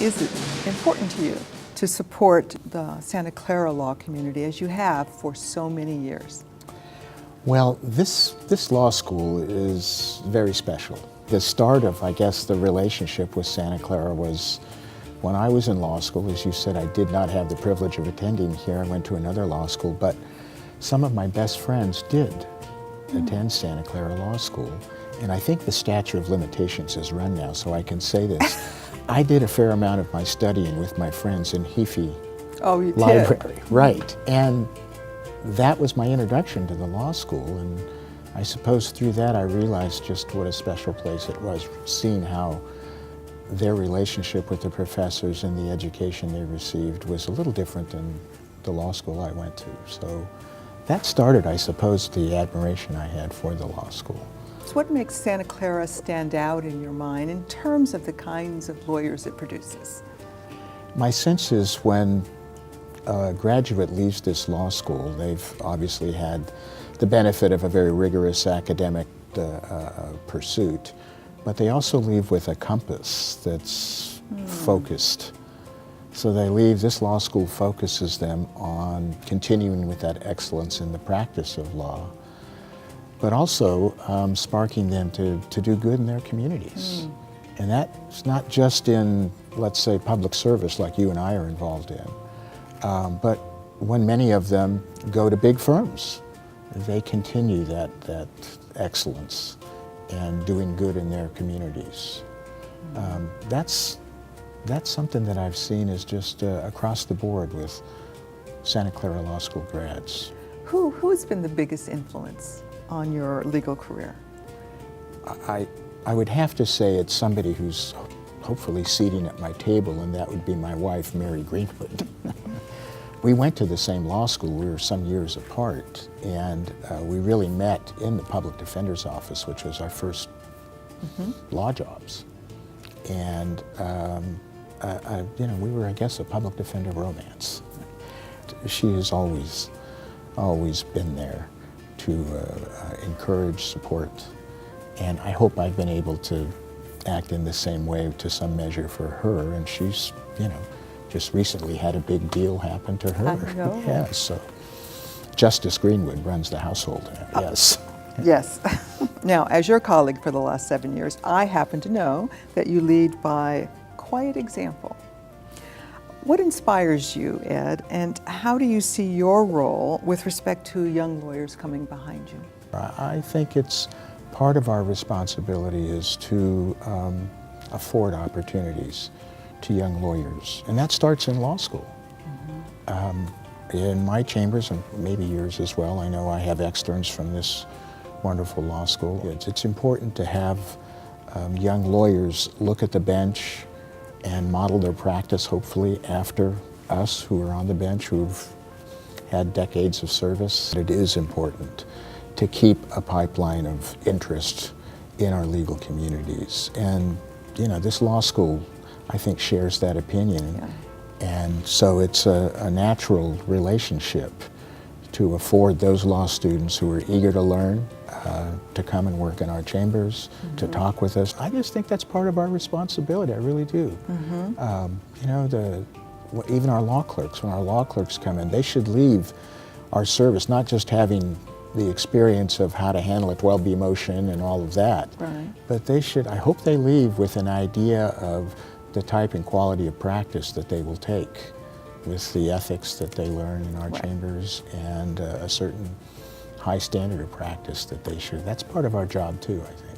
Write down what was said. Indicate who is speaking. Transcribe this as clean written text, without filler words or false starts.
Speaker 1: is it important to you to support the Santa Clara law community as you have for so many years?
Speaker 2: Well, this law school is very special. The start of, I guess, the relationship with Santa Clara was when I was in law school. As you said, I did not have the privilege of attending here. I went to another law school, but some of my best friends did attend Santa Clara Law School. And I think the statute of limitations has run now, so I can say this. I did a fair amount of my studying with my friends in Heaphy Library.
Speaker 1: Did?
Speaker 2: Right. And that was my introduction to the law school, and I suppose through that I realized just what a special place it was, seeing how their relationship with the professors and the education they received was a little different than the law school I went to. So that started, I suppose, the admiration I had for the law school.
Speaker 1: So what makes Santa Clara stand out in your mind in terms of the kinds of lawyers it produces?
Speaker 2: My sense is when a graduate leaves this law school, they've obviously had the benefit of a very rigorous academic pursuit, but they also leave with a compass that's focused. So they leave, this law school focuses them on continuing with that excellence in the practice of law, but also sparking them to do good in their communities. And that's not just in, let's say, public service like you and I are involved in, but when many of them go to big firms, they continue that excellence and doing good in their communities. That's something that I've seen is just across the board with Santa Clara Law School grads.
Speaker 1: Who has been the biggest influence on your legal career?
Speaker 2: I would have to say it's somebody who's hopefully seating at my table, and that would be my wife, Mary Greenwood. We went to the same law school. We were some years apart, and we really met in the public defender's office, which was our first law jobs. And we were, I guess, a public defender romance. She has always been there to encourage, support, and I hope I've been able to act in the same way to some measure for her. And she's, just recently had a big deal happen to her.
Speaker 1: I know.
Speaker 2: Yeah, so Justice Greenwood runs the household. Yes.
Speaker 1: Yes. Now, as your colleague for the last 7 years, I happen to know that you lead by quiet example. What inspires you, Ed, and how do you see your role with respect to young lawyers coming behind you?
Speaker 2: I think it's part of our responsibility is to afford opportunities to young lawyers, and that starts in law school. In my chambers, and maybe yours as well, I know I have externs from this wonderful law school. It's important to have young lawyers look at the bench and model their practice, hopefully, after us who are on the bench, who've had decades of service. It is important to keep a pipeline of interest in our legal communities. And, this law school, I think, shares that opinion.
Speaker 1: Yeah.
Speaker 2: And so it's a natural relationship to afford those law students who are eager to learn to come and work in our chambers, to talk with us. I just think that's part of our responsibility, I really do. Even our law clerks, when our law clerks come in, they should leave our service not just having the experience of how to handle a 12B motion and all of that, but they should, I hope they leave with an idea of the type and quality of practice that they will take with the ethics that they learn in our chambers and a certain high standard of practice that they should. That's part of our job too, I think.